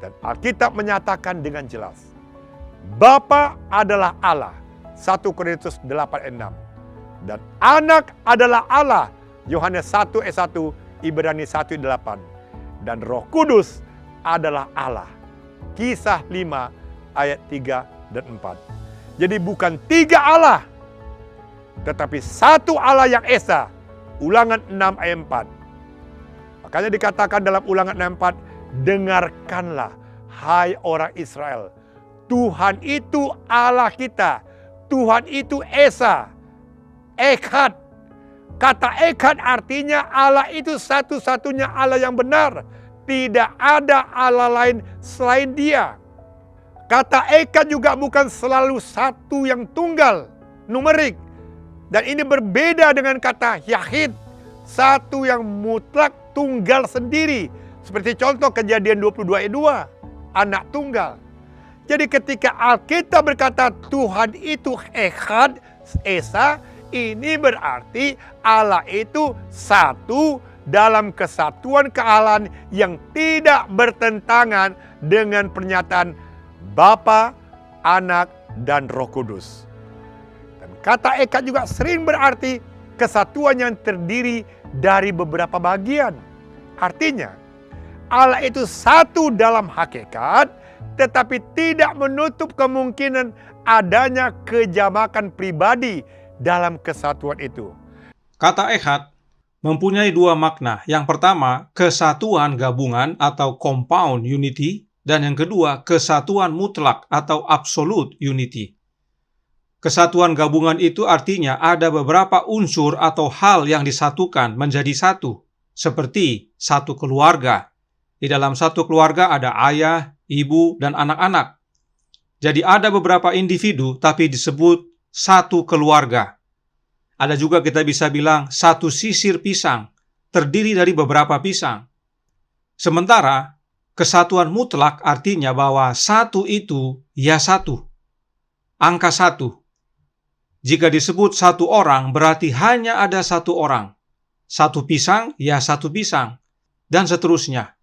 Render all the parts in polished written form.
Dan Alkitab menyatakan dengan jelas, Bapa adalah Allah, 1 Korintus 8:6. Dan Anak adalah Allah, Yohanes 1:1, Ibrani 1:8. Dan Roh Kudus adalah Allah, Kisah 5 ayat 3 dan 4. Jadi bukan 3 Allah, tetapi 1 Allah yang esa. Ulangan 6 ayat 4. Makanya dikatakan dalam Ulangan 6 ayat 4, dengarkanlah hai orang Israel, Tuhan itu Allah kita, Tuhan itu esa, Echad. Kata Echad artinya Allah itu satu-satunya Allah yang benar. Tidak ada Allah lain selain Dia. Kata Echad juga bukan selalu satu yang tunggal, numerik. Dan ini berbeda dengan kata Yahid, satu yang mutlak tunggal sendiri. Seperti contoh Kejadian 22 ayat 2, anak tunggal. Jadi ketika Alkitab berkata Tuhan itu Echad, esa, ini berarti Allah itu satu dalam kesatuan kealahan yang tidak bertentangan dengan pernyataan Bapa, Anak, dan Roh Kudus. Dan kata Echad juga sering berarti kesatuan yang terdiri dari beberapa bagian. Artinya, Allah itu satu dalam hakikat, tetapi tidak menutup kemungkinan adanya kejamakan pribadi dalam kesatuan itu. Kata Echad mempunyai 2 makna. Yang pertama, kesatuan gabungan atau compound unity, dan yang kedua, kesatuan mutlak atau absolute unity. Kesatuan gabungan itu artinya ada beberapa unsur atau hal yang disatukan menjadi satu, seperti satu keluarga. Di dalam satu keluarga ada ayah, ibu, dan anak-anak. Jadi ada beberapa individu tapi disebut satu keluarga. Ada juga kita bisa bilang satu sisir pisang, terdiri dari beberapa pisang. Sementara kesatuan mutlak artinya bahwa satu itu ya satu. Angka 1. Jika disebut satu orang berarti hanya ada satu orang. Satu pisang ya satu pisang. Dan seterusnya.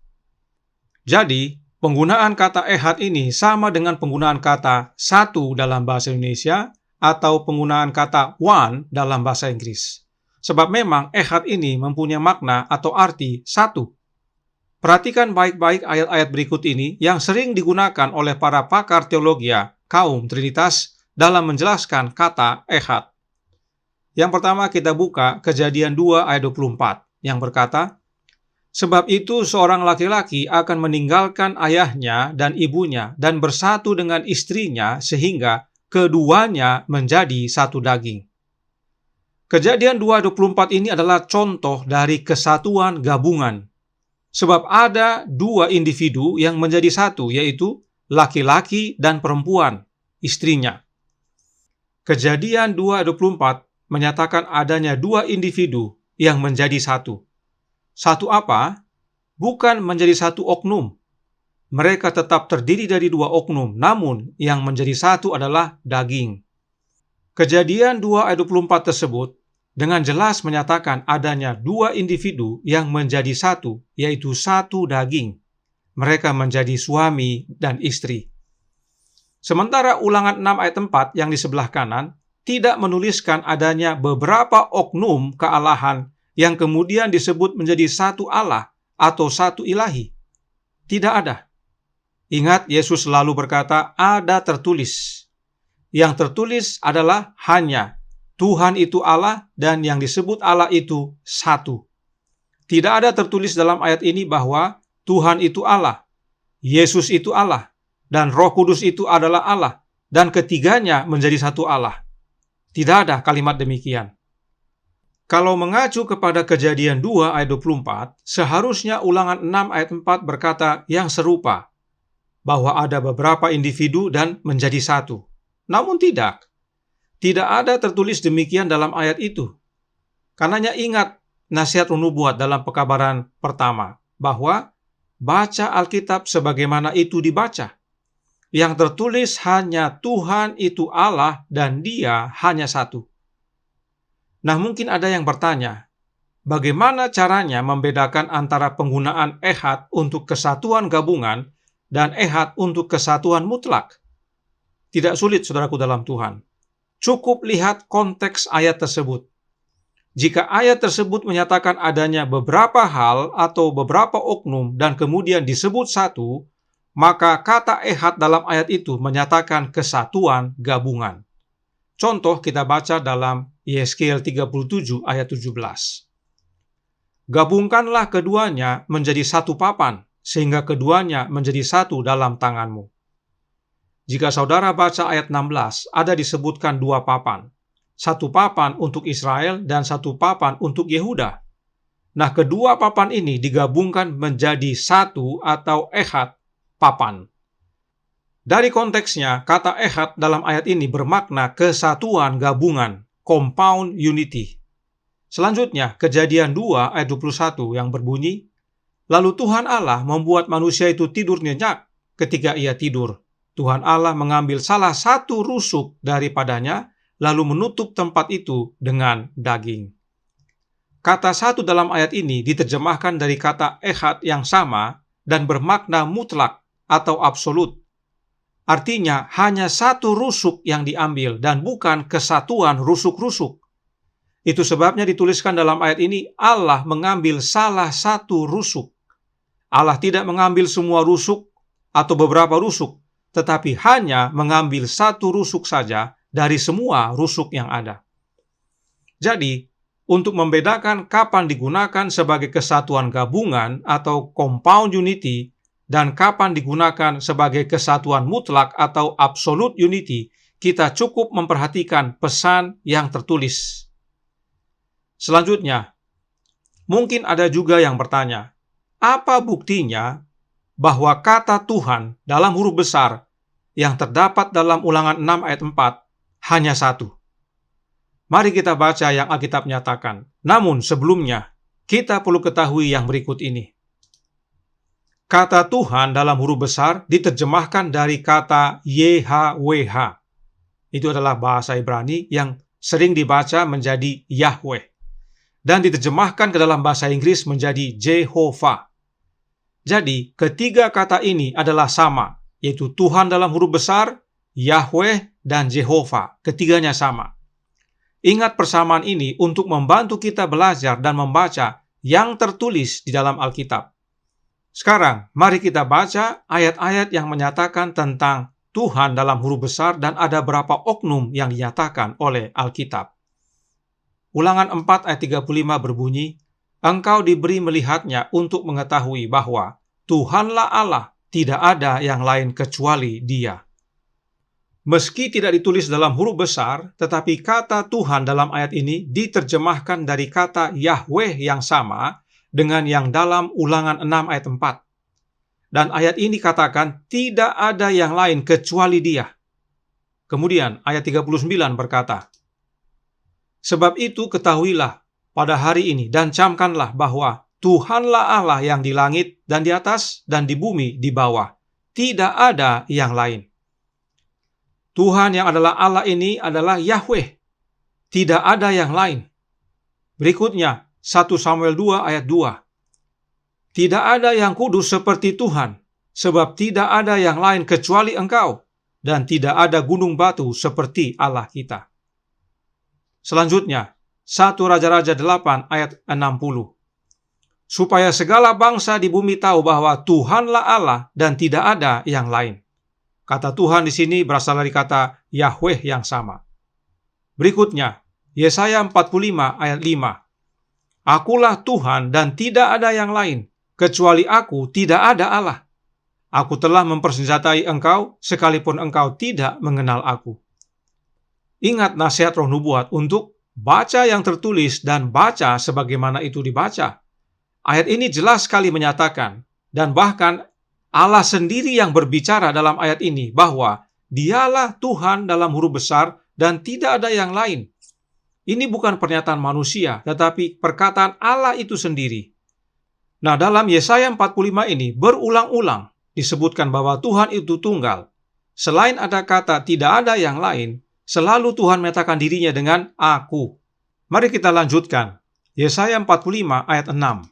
Jadi, penggunaan kata Echad ini sama dengan penggunaan kata satu dalam bahasa Indonesia atau penggunaan kata one dalam bahasa Inggris. Sebab memang Echad ini mempunyai makna atau arti satu. Perhatikan baik-baik ayat-ayat berikut ini yang sering digunakan oleh para pakar teologi kaum Trinitas dalam menjelaskan kata Echad. Yang pertama kita buka Kejadian 2 ayat 24 yang berkata, sebab itu seorang laki-laki akan meninggalkan ayahnya dan ibunya dan bersatu dengan istrinya sehingga keduanya menjadi satu daging. Kejadian 2:24 ini adalah contoh dari kesatuan gabungan. Sebab ada 2 individu yang menjadi satu, yaitu laki-laki dan perempuan, istrinya. Kejadian 2:24 menyatakan adanya 2 individu yang menjadi satu. Satu apa? Bukan menjadi satu oknum. Mereka tetap terdiri dari 2 oknum, namun yang menjadi satu adalah daging. Kejadian 2 ayat 24 tersebut dengan jelas menyatakan adanya 2 individu yang menjadi satu, yaitu satu daging. Mereka menjadi suami dan istri. Sementara Ulangan 6 ayat 4 yang di sebelah kanan tidak menuliskan adanya beberapa oknum kealahan yang kemudian disebut menjadi satu Allah atau satu ilahi. Tidak ada. Ingat, Yesus selalu berkata, ada tertulis. Yang tertulis adalah hanya Tuhan itu Allah dan yang disebut Allah itu satu. Tidak ada tertulis dalam ayat ini bahwa Tuhan itu Allah, Yesus itu Allah, dan Roh Kudus itu adalah Allah, dan ketiganya menjadi satu Allah. Tidak ada kalimat demikian. Kalau mengacu kepada Kejadian 2 ayat 24, seharusnya Ulangan 6 ayat 4 berkata yang serupa, bahwa ada beberapa individu dan menjadi satu. Namun tidak. Tidak ada tertulis demikian dalam ayat itu. Karenanya ingat nasihat nubuat dalam pekabaran pertama, bahwa baca Alkitab sebagaimana itu dibaca. Yang tertulis hanya Tuhan itu Allah dan Dia hanya satu. Nah, mungkin ada yang bertanya, bagaimana caranya membedakan antara penggunaan Echad untuk kesatuan gabungan dan ehad untuk kesatuan mutlak. Tidak sulit, saudaraku dalam Tuhan. Cukup lihat konteks ayat tersebut. Jika ayat tersebut menyatakan adanya beberapa hal atau beberapa oknum dan kemudian disebut satu, maka kata ehad dalam ayat itu menyatakan kesatuan gabungan. Contoh kita baca dalam Yeskiel 37 ayat 17. Gabungkanlah keduanya menjadi satu papan, sehingga keduanya menjadi satu dalam tanganmu. Jika saudara baca ayat 16, ada disebutkan dua papan. Satu papan untuk Israel dan satu papan untuk Yehuda. Nah, kedua papan ini digabungkan menjadi satu atau ehad papan. Dari konteksnya, kata ehad dalam ayat ini bermakna kesatuan gabungan, compound unity. Selanjutnya, Kejadian 2 ayat 21 yang berbunyi, "Lalu Tuhan Allah membuat manusia itu tidur nyenyak. Ketika ia tidur, Tuhan Allah mengambil salah satu rusuk daripadanya, lalu menutup tempat itu dengan daging." Kata satu dalam ayat ini diterjemahkan dari kata ehad yang sama dan bermakna mutlak atau absolut. Artinya hanya satu rusuk yang diambil dan bukan kesatuan rusuk-rusuk. Itu sebabnya dituliskan dalam ayat ini, Allah mengambil salah satu rusuk. Allah tidak mengambil semua rusuk atau beberapa rusuk, tetapi hanya mengambil satu rusuk saja dari semua rusuk yang ada. Jadi, untuk membedakan kapan digunakan sebagai kesatuan gabungan atau compound unity dan kapan digunakan sebagai kesatuan mutlak atau absolute unity, kita cukup memperhatikan pesan yang tertulis. Selanjutnya, mungkin ada juga yang bertanya, apa buktinya bahwa kata Tuhan dalam huruf besar yang terdapat dalam Ulangan 6 ayat 4 hanya satu? Mari kita baca yang Alkitab nyatakan. Namun sebelumnya, kita perlu ketahui yang berikut ini. Kata Tuhan dalam huruf besar diterjemahkan dari kata YHWH. Itu adalah bahasa Ibrani yang sering dibaca menjadi Yahweh. Dan diterjemahkan ke dalam bahasa Inggris menjadi Jehovah. Jadi, ketiga kata ini adalah sama, yaitu Tuhan dalam huruf besar, Yahweh, dan Jehovah. Ketiganya sama. Ingat persamaan ini untuk membantu kita belajar dan membaca yang tertulis di dalam Alkitab. Sekarang, mari kita baca ayat-ayat yang menyatakan tentang Tuhan dalam huruf besar dan ada berapa oknum yang dinyatakan oleh Alkitab. Ulangan 4 ayat 35 berbunyi, "Engkau diberi melihatnya untuk mengetahui bahwa Tuhanlah Allah, tidak ada yang lain kecuali Dia." Meski tidak ditulis dalam huruf besar, tetapi kata Tuhan dalam ayat ini diterjemahkan dari kata Yahweh yang sama dengan yang dalam Ulangan 6 ayat 4. Dan ayat ini katakan tidak ada yang lain kecuali Dia. Kemudian ayat 39 berkata, "Sebab itu ketahuilah pada hari ini dan camkanlah bahwa Tuhanlah Allah yang di langit dan di atas dan di bumi di bawah. Tidak ada yang lain." Tuhan yang adalah Allah ini adalah Yahweh. Tidak ada yang lain. Berikutnya, 1 Samuel 2 ayat 2. "Tidak ada yang kudus seperti Tuhan, sebab tidak ada yang lain kecuali Engkau, dan tidak ada gunung batu seperti Allah kita." Selanjutnya, 1 Raja-Raja 8 ayat 60. "Supaya segala bangsa di bumi tahu bahwa Tuhanlah Allah dan tidak ada yang lain." Kata Tuhan di sini berasal dari kata Yahweh yang sama. Berikutnya, Yesaya 45 ayat 5. "Akulah Tuhan dan tidak ada yang lain, kecuali Aku tidak ada Allah. Aku telah mempersenjatai engkau, sekalipun engkau tidak mengenal Aku." Ingat nasihat roh nubuat untuk baca yang tertulis dan baca sebagaimana itu dibaca. Ayat ini jelas sekali menyatakan, dan bahkan Allah sendiri yang berbicara dalam ayat ini bahwa Dialah Tuhan dalam huruf besar dan tidak ada yang lain. Ini bukan pernyataan manusia, tetapi perkataan Allah itu sendiri. Nah, dalam Yesaya 45 ini berulang-ulang disebutkan bahwa Tuhan itu tunggal. Selain ada kata tidak ada yang lain, selalu Tuhan menyatakan dirinya dengan Aku. Mari kita lanjutkan. Yesaya 45 ayat 6.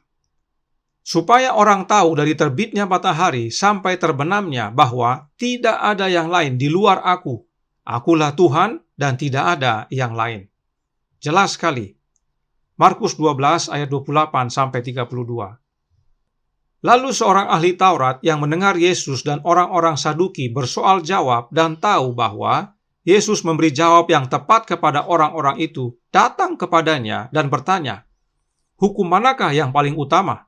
supaya orang tahu dari terbitnya matahari sampai terbenamnya bahwa tidak ada yang lain di luar Aku. Akulah Tuhan dan tidak ada yang lain. Jelas sekali. Markus 12 ayat 28 sampai 32. Lalu seorang ahli Taurat yang mendengar Yesus dan orang-orang Saduki bersoal jawab dan tahu bahwa Yesus memberi jawab yang tepat kepada orang-orang itu, datang kepadanya dan bertanya, "Hukum manakah yang paling utama?"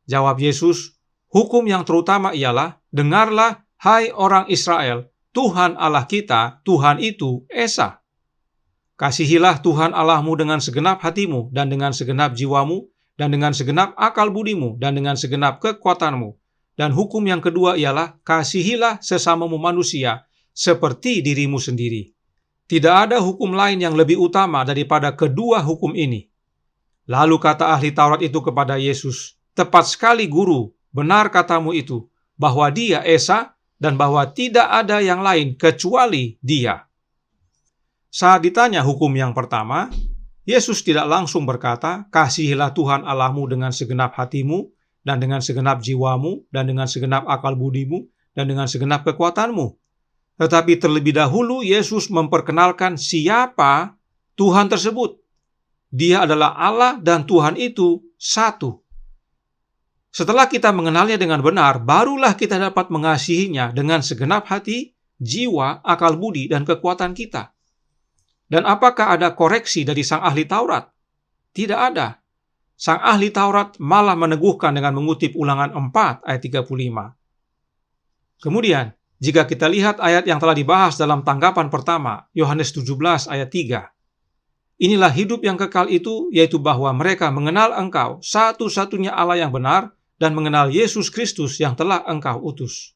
Jawab Yesus, "Hukum yang terutama ialah, dengarlah, hai orang Israel, Tuhan Allah kita, Tuhan itu Esa. Kasihilah Tuhan Allahmu dengan segenap hatimu, dan dengan segenap jiwamu, dan dengan segenap akal budimu, dan dengan segenap kekuatanmu. Dan hukum yang kedua ialah, kasihilah sesamamu manusia, seperti dirimu sendiri. Tidak ada hukum lain yang lebih utama daripada kedua hukum ini." Lalu kata ahli Taurat itu kepada Yesus, "Tepat sekali Guru, benar katamu itu, bahwa Dia Esa, dan bahwa tidak ada yang lain kecuali Dia." Saat ditanya hukum yang pertama, Yesus tidak langsung berkata, "Kasihilah Tuhan Allahmu dengan segenap hatimu, dan dengan segenap jiwamu, dan dengan segenap akal budimu, dan dengan segenap kekuatanmu." Tetapi terlebih dahulu Yesus memperkenalkan siapa Tuhan tersebut. Dia adalah Allah dan Tuhan itu satu. Setelah kita mengenalnya dengan benar, barulah kita dapat mengasihinya dengan segenap hati, jiwa, akal budi, dan kekuatan kita. Dan apakah ada koreksi dari sang ahli Taurat? Tidak ada. Sang ahli Taurat malah meneguhkan dengan mengutip Ulangan 4 ayat 35. Kemudian, jika kita lihat ayat yang telah dibahas dalam tanggapan pertama, Yohanes 17 ayat 3. Inilah hidup yang kekal itu, yaitu bahwa mereka mengenal Engkau, satu-satunya Allah yang benar, dan mengenal Yesus Kristus yang telah Engkau utus.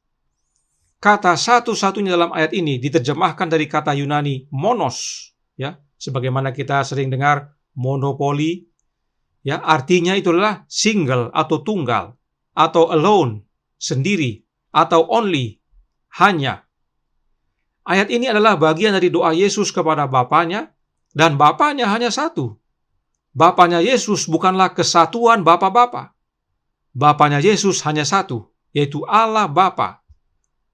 Kata satu-satunya dalam ayat ini diterjemahkan dari kata Yunani monos, ya, sebagaimana kita sering dengar monopoli, ya, artinya itu adalah single atau tunggal, atau alone, sendiri, atau only, hanya. Ayat ini adalah bagian dari doa Yesus kepada Bapanya, dan Bapanya hanya satu. Bapanya Yesus bukanlah kesatuan Bapa-Bapa. Bapanya Yesus hanya satu, yaitu Allah Bapa.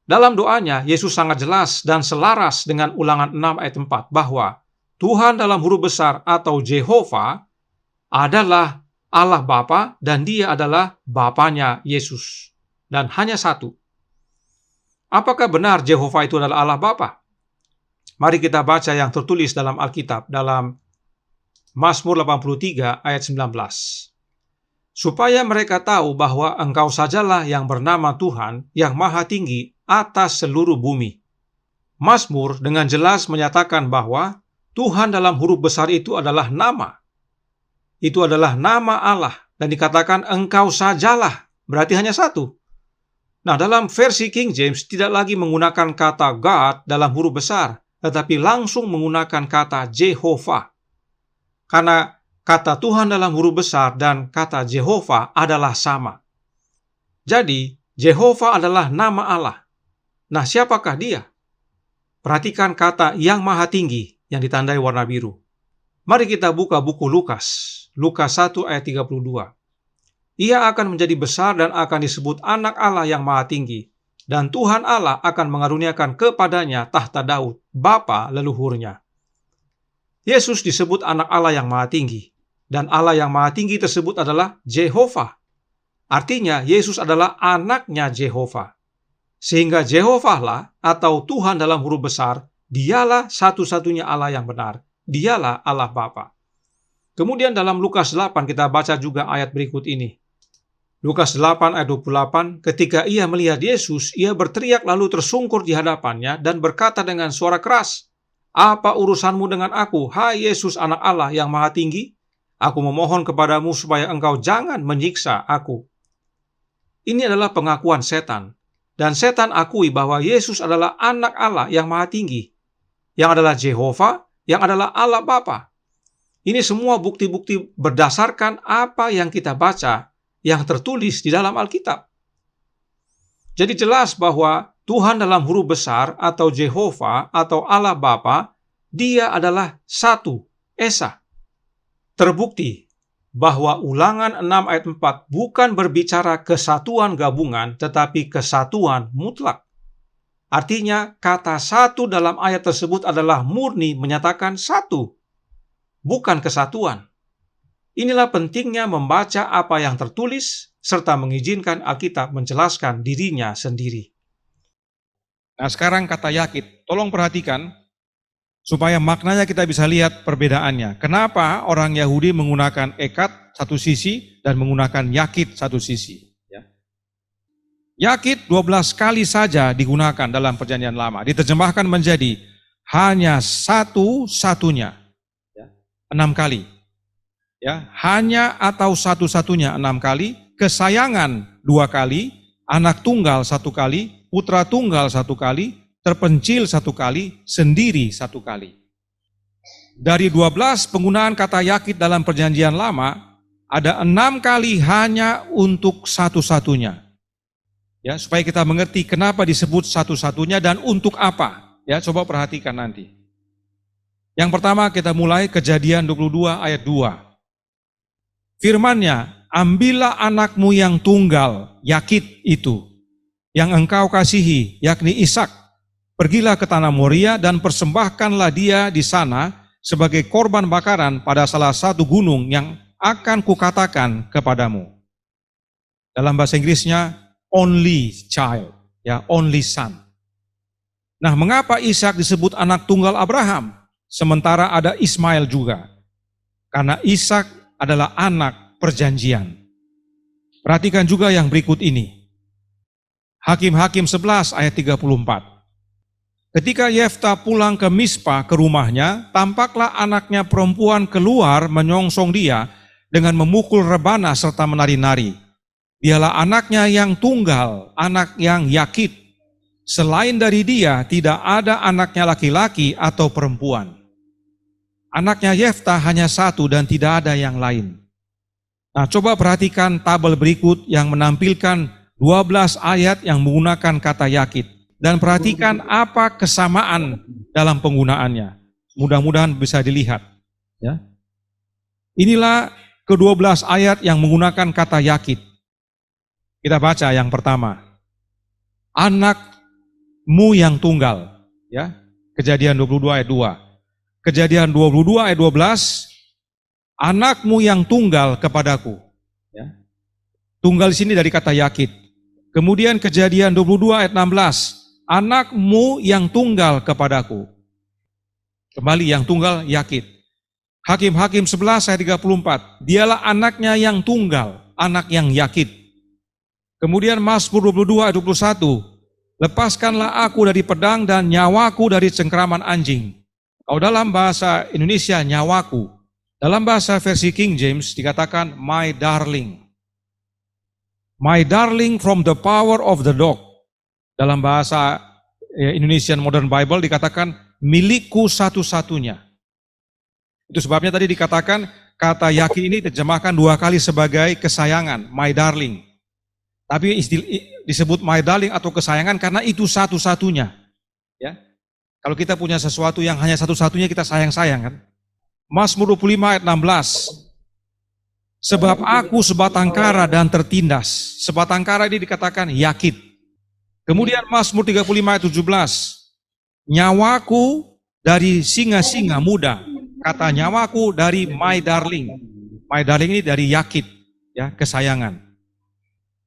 Dalam doanya, Yesus sangat jelas dan selaras dengan Ulangan 6 ayat 4 bahwa Tuhan dalam huruf besar atau Jehovah adalah Allah Bapa dan Dia adalah Bapanya Yesus. Dan hanya satu. Apakah benar Jehovah itu adalah Allah Bapa? Mari kita baca yang tertulis dalam Alkitab, dalam Mazmur 83 ayat 19. Supaya mereka tahu bahwa Engkau sajalah yang bernama Tuhan, yang maha tinggi atas seluruh bumi. Mazmur dengan jelas menyatakan bahwa Tuhan dalam huruf besar itu adalah nama. Itu adalah nama Allah, dan dikatakan Engkau sajalah, berarti hanya satu. Nah, dalam versi King James tidak lagi menggunakan kata God dalam huruf besar, tetapi langsung menggunakan kata Jehovah. Karena kata Tuhan dalam huruf besar dan kata Jehovah adalah sama. Jadi, Jehovah adalah nama Allah. Nah, siapakah Dia? Perhatikan kata yang maha tinggi yang ditandai warna biru. Mari kita buka buku Lukas. Lukas 1 ayat 32. Ia akan menjadi besar dan akan disebut anak Allah yang maha tinggi. Dan Tuhan Allah akan mengaruniakan kepadanya tahta Daud, bapa leluhurnya. Yesus disebut anak Allah yang maha tinggi. Dan Allah yang maha tinggi tersebut adalah Jehovah. Artinya, Yesus adalah anaknya Jehovah. Sehingga Jehovah lah, atau Tuhan dalam huruf besar, Dialah satu-satunya Allah yang benar. Dialah Allah Bapa. Kemudian dalam Lukas 8 kita baca juga ayat berikut ini. Lukas 8 ayat 28, ketika ia melihat Yesus, ia berteriak lalu tersungkur di hadapannya dan berkata dengan suara keras, "Apa urusanmu dengan aku, hai Yesus anak Allah yang maha tinggi? Aku memohon kepadamu supaya engkau jangan menyiksa aku." Ini adalah pengakuan setan. Dan setan akui bahwa Yesus adalah anak Allah yang maha tinggi, yang adalah Jehovah, yang adalah Allah Bapa. Ini semua bukti-bukti berdasarkan apa yang kita baca, yang tertulis di dalam Alkitab. Jadi jelas bahwa Tuhan dalam huruf besar atau Jehovah atau Allah Bapa, Dia adalah satu, Esa. Terbukti bahwa Ulangan 6 ayat 4 bukan berbicara kesatuan gabungan, tetapi kesatuan mutlak. Artinya, kata satu dalam ayat tersebut adalah murni menyatakan satu, bukan kesatuan. Inilah pentingnya membaca apa yang tertulis, serta mengizinkan Alkitab menjelaskan dirinya sendiri. Nah, sekarang kata yakid, tolong perhatikan, supaya maknanya kita bisa lihat perbedaannya. Kenapa orang Yahudi menggunakan ekad satu sisi dan menggunakan yakid satu sisi? Yakid 12 kali saja digunakan dalam Perjanjian Lama. Diterjemahkan menjadi hanya satu-satunya. 6 kali. Hanya atau satu-satunya 6 kali. Kesayangan 2 kali. Anak tunggal 1 kali. Putra tunggal 1 kali. Terpencil 1 kali. Sendiri 1 kali. Dari 12 penggunaan kata yakid dalam Perjanjian Lama, ada 6 kali hanya untuk satu-satunya. Supaya kita mengerti kenapa disebut satu-satunya dan untuk apa. Coba perhatikan nanti. Yang pertama kita mulai Kejadian 22 ayat 2. Firman-Nya, ambillah anakmu yang tunggal, yakid itu, yang engkau kasihi, yakni Ishak. Pergilah ke tanah Moria dan persembahkanlah dia di sana sebagai korban bakaran pada salah satu gunung yang akan kukatakan kepadamu. Dalam bahasa Inggrisnya, only child, only son. Nah, mengapa Ishak disebut anak tunggal Abraham, sementara ada Ismail juga? Karena Ishak adalah anak perjanjian. Perhatikan juga yang berikut ini. Hakim-Hakim 11 ayat 34. Ketika Yefta pulang ke Mispa ke rumahnya, tampaklah anaknya perempuan keluar menyongsong dia dengan memukul rebana serta menari-nari. Dialah anaknya yang tunggal, anak yang yakid. Selain dari dia, tidak ada anaknya laki-laki atau perempuan. Anaknya Yefta hanya satu dan tidak ada yang lain. Nah, coba perhatikan tabel berikut yang menampilkan 12 ayat yang menggunakan kata yakid. Dan perhatikan apa kesamaan dalam penggunaannya. Mudah-mudahan bisa dilihat. Inilah ke-12 ayat yang menggunakan kata yakid. Kita baca yang pertama. Anakmu yang tunggal. Kejadian 22 ayat 2. Kejadian 22 ayat 12. Anakmu yang tunggal kepadaku. Tunggal di sini dari kata yakid. Kemudian Kejadian 22 ayat 16. Anakmu yang tunggal kepadaku. Kembali yang tunggal yakid. Hakim-Hakim 11 ayat 34. Dialah anaknya yang tunggal, anak yang yakid. Kemudian Mazmur 22 ayat 21, lepaskanlah aku dari pedang dan nyawaku dari cengkraman anjing. Kalau dalam bahasa Indonesia nyawaku, dalam bahasa versi King James dikatakan my darling. My darling from the power of the dog. Dalam bahasa Indonesian Modern Bible dikatakan milikku satu-satunya. Itu sebabnya tadi dikatakan kata yakid ini diterjemahkan 2 kali sebagai kesayangan, my darling. Tapi disebut my darling atau kesayangan karena itu satu-satunya. Kalau kita punya sesuatu yang hanya satu-satunya kita sayang-sayang kan. Mazmur 25 ayat 16. Sebab aku sebatang kara dan tertindas. Sebatang kara ini dikatakan yakid. Kemudian Mazmur 35 ayat 17. Nyawaku dari singa-singa muda. Kata nyawaku dari my darling. My darling ini dari yakid, kesayangan.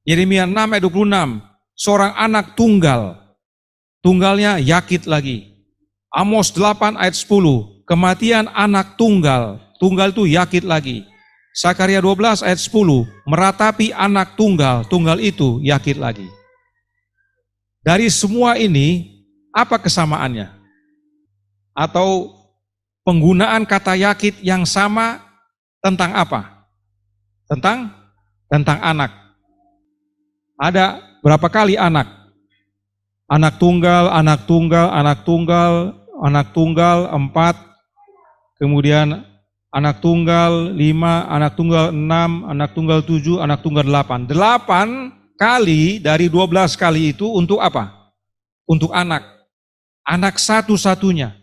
Yeremia 6 ayat 26, seorang anak tunggal, tunggalnya yakid lagi. Amos 8 ayat 10, kematian anak tunggal, tunggal itu yakid lagi. Sakaria 12 ayat 10, meratapi anak tunggal, tunggal itu yakid lagi. Dari semua ini, apa kesamaannya? Atau penggunaan kata yakid yang sama tentang apa? Tentang anak. Ada berapa kali anak? Anak tunggal, anak tunggal, anak tunggal, anak tunggal 4, kemudian anak tunggal 5, anak tunggal 6, anak tunggal 7, anak tunggal 8. 8 kali dari 12 kali itu untuk apa? Untuk anak. Anak satu-satunya.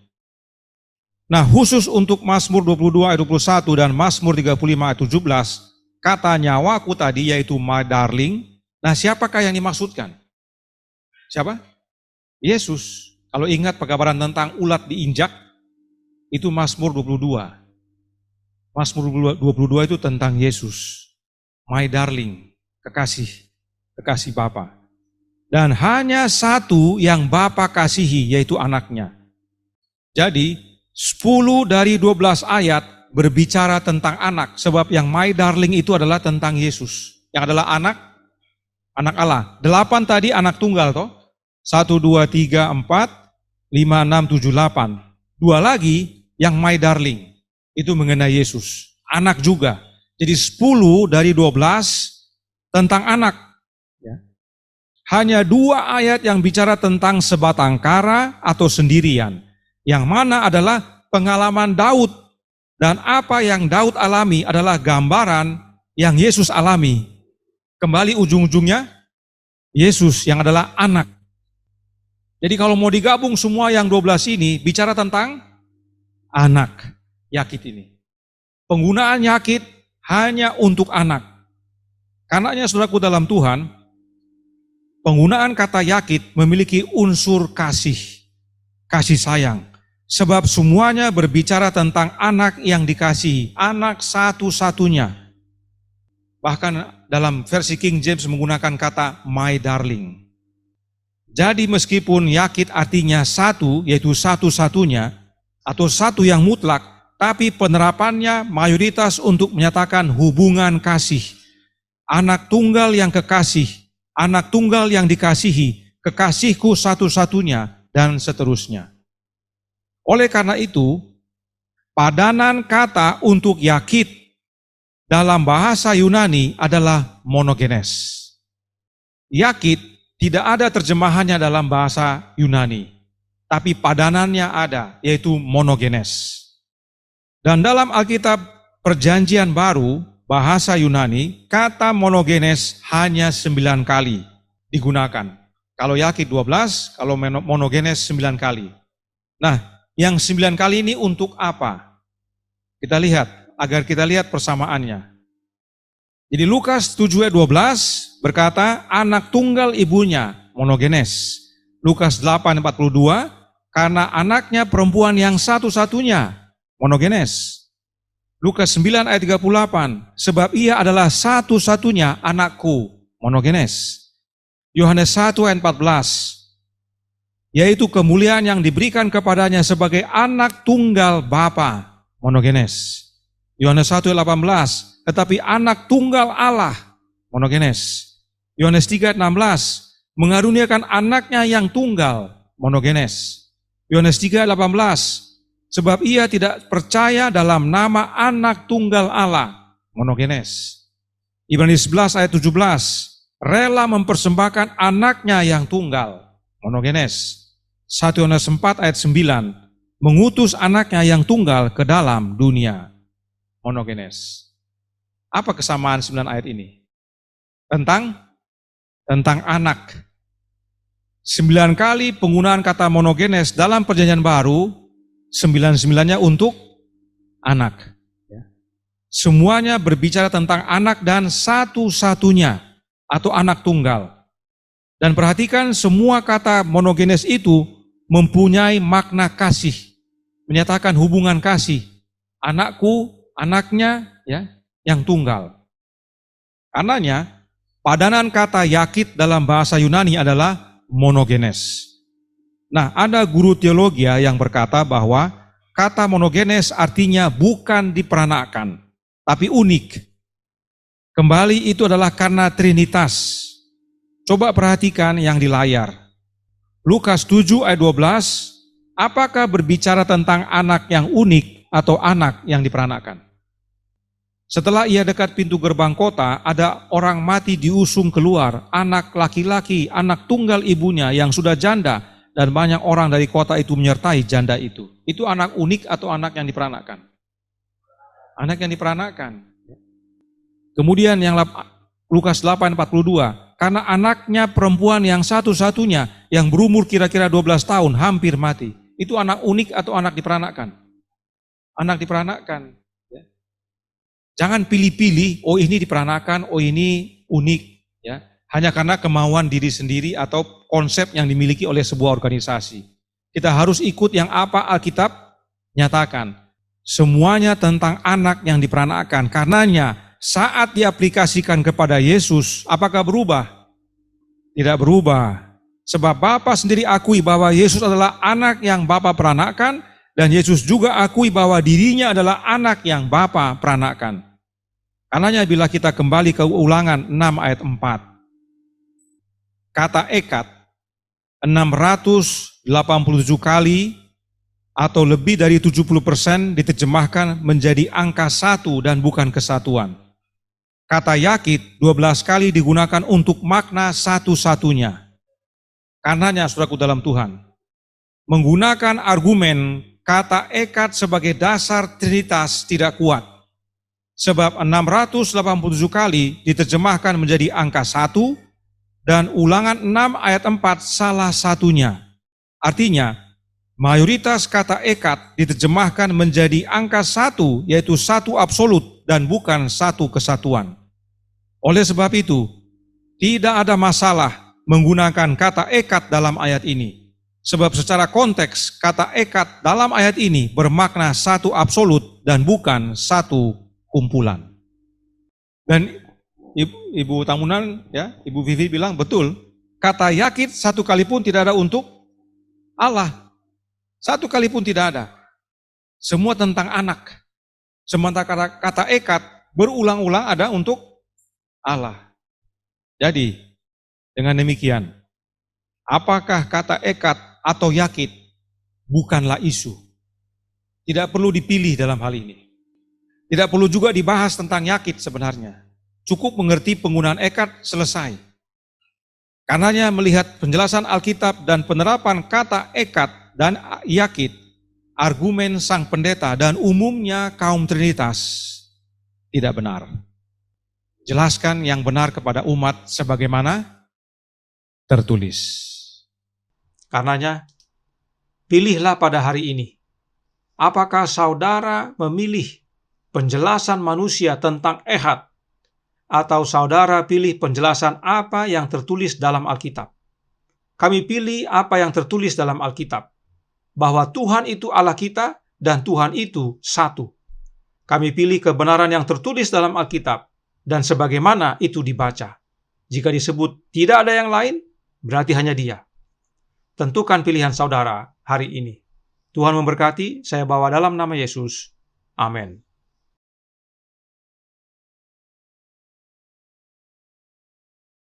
Nah, khusus untuk Mazmur 22 ayat 21 dan Mazmur 35 ayat 17, kata nyawaku tadi yaitu my darling. Nah, siapakah yang dimaksudkan? Siapa? Yesus. Kalau ingat penggambaran tentang ulat diinjak, itu Mazmur 22. Mazmur 22 itu tentang Yesus. My darling, kekasih Bapa. Dan hanya satu yang Bapa kasihi, yaitu anaknya. Jadi, 10 dari 12 ayat berbicara tentang anak, sebab yang my darling itu adalah tentang Yesus, yang adalah anak Allah. 8 tadi anak tunggal toh. 1, 2, 3, 4, 5, 6, 7, 8. 2 lagi yang my darling, itu mengenai Yesus. Anak juga. Jadi 10 dari 12 tentang anak. Hanya 2 ayat yang bicara tentang sebatang kara atau sendirian. Yang mana adalah pengalaman Daud. Dan apa yang Daud alami adalah gambaran yang Yesus alami. Kembali ujung-ujungnya, Yesus yang adalah anak. Jadi kalau mau digabung semua yang 12 ini, bicara tentang anak Yakit ini. Penggunaan Yakit hanya untuk anak. Karenanya saudaraku dalam Tuhan, penggunaan kata Yakit memiliki unsur kasih sayang. Sebab semuanya berbicara tentang anak yang dikasihi, anak satu-satunya. Bahkan dalam versi King James menggunakan kata my darling. Jadi meskipun Yakit artinya satu, yaitu satu-satunya, atau satu yang mutlak, tapi penerapannya mayoritas untuk menyatakan hubungan kasih. Anak tunggal yang kekasih, anak tunggal yang dikasihi, kekasihku satu-satunya, dan seterusnya. Oleh karena itu, padanan kata untuk Yakit dalam bahasa Yunani adalah monogenes. Yakit tidak ada terjemahannya dalam bahasa Yunani, tapi padanannya ada, yaitu monogenes. Dan dalam Alkitab Perjanjian Baru, bahasa Yunani, kata monogenes hanya 9 kali digunakan. Kalau Yakit 12, kalau monogenes 9 kali. Nah, yang 9 kali ini untuk apa? Kita lihat, agar kita lihat persamaannya. Jadi Lukas 7 ayat 12 berkata, anak tunggal ibunya, monogenes. Lukas 8 ayat 42, karena anaknya perempuan yang satu-satunya, monogenes. Lukas 9 ayat 38, sebab ia adalah satu-satunya anakku, monogenes. Yohanes 1 ayat 14, yaitu kemuliaan yang diberikan kepadanya sebagai anak tunggal Bapa, monogenes. Yohanes 1 ayat 18, tetapi anak tunggal Allah, monogenes. Yohanes 3 ayat 16, mengaruniakan anaknya yang tunggal, monogenes. Yohanes 3 ayat 18, sebab ia tidak percaya dalam nama anak tunggal Allah, monogenes. Ibrani 11 ayat 17, rela mempersembahkan anaknya yang tunggal, monogenes. 1 Yohanes 4 ayat 9, mengutus anaknya yang tunggal ke dalam dunia, monogenes. Apa kesamaan 9 ayat ini? Tentang anak. 9 kali penggunaan kata monogenes dalam Perjanjian Baru, 9-9-nya untuk anak. Semuanya berbicara tentang anak dan satu-satunya atau anak tunggal. Dan perhatikan semua kata monogenes itu mempunyai makna kasih, menyatakan hubungan kasih. Anakku, anaknya, ya, yang tunggal. Karenanya, padanan kata Yakit dalam bahasa Yunani adalah monogenes. Nah, ada guru teologi yang berkata bahwa kata monogenes artinya bukan diperanakkan, tapi unik. Kembali itu adalah karena Trinitas. Coba perhatikan yang di layar. Lukas 7 ayat 12, apakah berbicara tentang anak yang unik atau anak yang diperanakkan? Setelah ia dekat pintu gerbang kota, ada orang mati diusung keluar, anak laki-laki, anak tunggal ibunya yang sudah janda, dan banyak orang dari kota itu menyertai janda itu. Itu anak unik atau anak yang diperanakkan? Anak yang diperanakkan. Kemudian yang Lukas 8:42, karena anaknya perempuan yang satu-satunya yang berumur kira-kira 12 tahun hampir mati. Itu anak unik atau anak diperanakkan? anak diperanakan. Ya. Jangan pilih-pilih, oh ini diperanakan, oh ini unik. Ya. Hanya karena kemauan diri sendiri atau konsep yang dimiliki oleh sebuah organisasi. Kita harus ikut yang apa Alkitab nyatakan. Semuanya tentang anak yang diperanakan. Karenanya saat diaplikasikan kepada Yesus, apakah berubah? Tidak berubah. Sebab Bapa sendiri akui bahwa Yesus adalah anak yang Bapa peranakan, dan Yesus juga akui bahwa dirinya adalah anak yang Bapa peranakan. Karenanya bila kita kembali ke Ulangan 6 ayat 4, kata ekat 687 kali atau lebih dari 70% diterjemahkan menjadi angka 1 dan bukan kesatuan. Kata yakit 12 kali digunakan untuk makna satu-satunya. Karenanya saudaraku dalam Tuhan, menggunakan argumen kata ekat sebagai dasar Trinitas tidak kuat. Sebab 687 kali diterjemahkan menjadi angka 1 dan Ulangan 6 ayat 4 salah satunya. Artinya, mayoritas kata ekat diterjemahkan menjadi angka 1, yaitu satu absolut dan bukan satu kesatuan. Oleh sebab itu, tidak ada masalah menggunakan kata ekat dalam ayat ini. Sebab secara konteks, kata ekat dalam ayat ini bermakna satu absolut dan bukan satu kumpulan. Dan Ibu Tamunan, ya, Ibu Vivi bilang betul, kata yakit satu kali pun tidak ada untuk Allah. Satu kali pun tidak ada. Semua tentang anak. Sementara kata ekat berulang-ulang ada untuk Allah. Jadi, dengan demikian, apakah kata ekat atau yakit bukanlah isu? Tidak perlu dipilih dalam hal ini. Tidak perlu juga dibahas tentang yakit sebenarnya. Cukup mengerti penggunaan ekat, selesai. Karenanya melihat penjelasan Alkitab dan penerapan kata ekat dan yakit, argumen sang pendeta dan umumnya kaum Trinitas tidak benar. Jelaskan yang benar kepada umat sebagaimana tertulis. Karenanya, pilihlah pada hari ini. Apakah saudara memilih penjelasan manusia tentang ehad, atau saudara pilih penjelasan apa yang tertulis dalam Alkitab? Kami pilih apa yang tertulis dalam Alkitab, bahwa Tuhan itu Allah kita dan Tuhan itu satu. Kami pilih kebenaran yang tertulis dalam Alkitab dan sebagaimana itu dibaca. Jika disebut tidak ada yang lain, berarti hanya Dia. Tentukan pilihan saudara hari ini. Tuhan memberkati, saya bawa dalam nama Yesus. Amin.